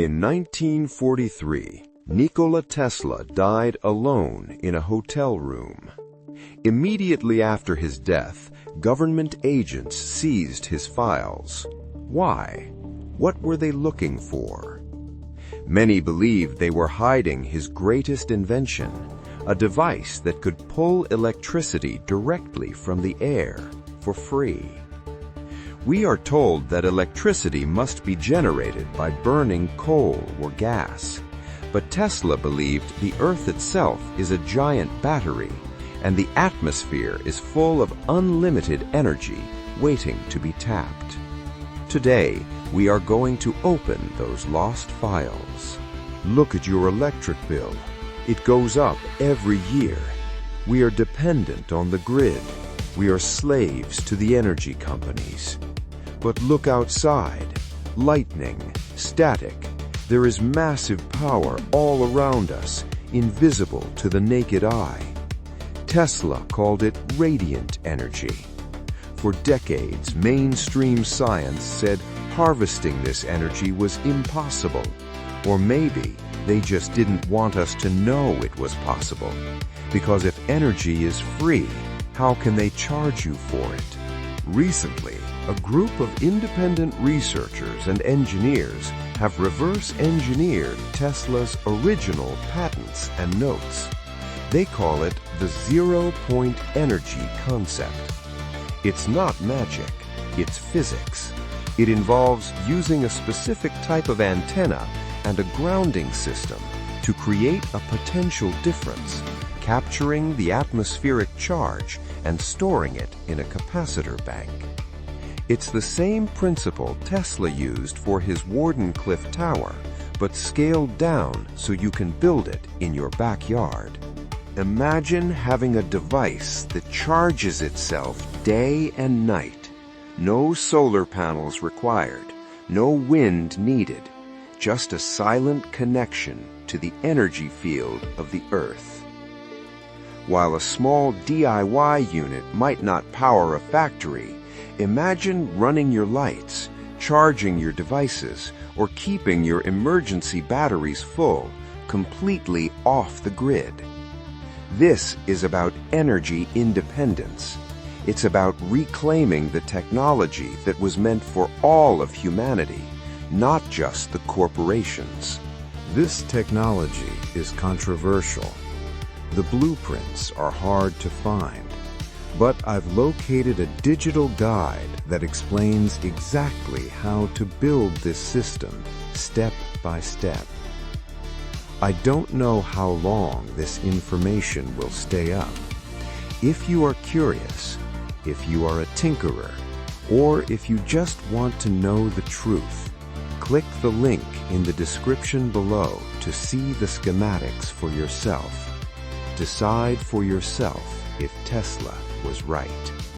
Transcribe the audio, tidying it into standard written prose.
In 1943, Nikola Tesla died alone in a hotel room. Immediately after his death, government agents seized his files. Why? What were they looking for? Many believed they were hiding his greatest invention, a device that could pull electricity directly from the air for free. We are told that electricity must be generated by burning coal or gas, but Tesla believed the Earth itself is a giant battery, and the atmosphere is full of unlimited energy waiting to be tapped. Today, we are going to open those lost files. Look at your electric bill. It goes up every year. We are dependent on the grid. We are slaves to the energy companies. But look outside. Lightning, static. There is massive power all around us, invisible to the naked eye. Tesla called it radiant energy. For decades, mainstream science said harvesting this energy was impossible. Or maybe they just didn't want us to know it was possible. Because if energy is free, how can they charge you for it? Recently, a group of independent researchers and engineers have reverse-engineered Tesla's original patents and notes. They call it the zero-point energy concept. It's not magic, it's physics. It involves using a specific type of antenna and a grounding system to create a potential difference, capturing the atmospheric charge and storing it in a capacitor bank. It's the same principle Tesla used for his Wardenclyffe Tower, but scaled down so you can build it in your backyard. Imagine having a device that charges itself day and night. No solar panels required, no wind needed, just a silent connection to the energy field of the Earth. While a small DIY unit might not power a factory, imagine running your lights, charging your devices, or keeping your emergency batteries full, completely off the grid. This is about energy independence. It's about reclaiming the technology that was meant for all of humanity, not just the corporations. This technology is controversial. The blueprints are hard to find, but I've located a digital guide that explains exactly how to build this system step by step. I don't know how long this information will stay up. If you are curious, if you are a tinkerer, or if you just want to know the truth, click the link in the description below to see the schematics for yourself. Decide for yourself if Tesla was right.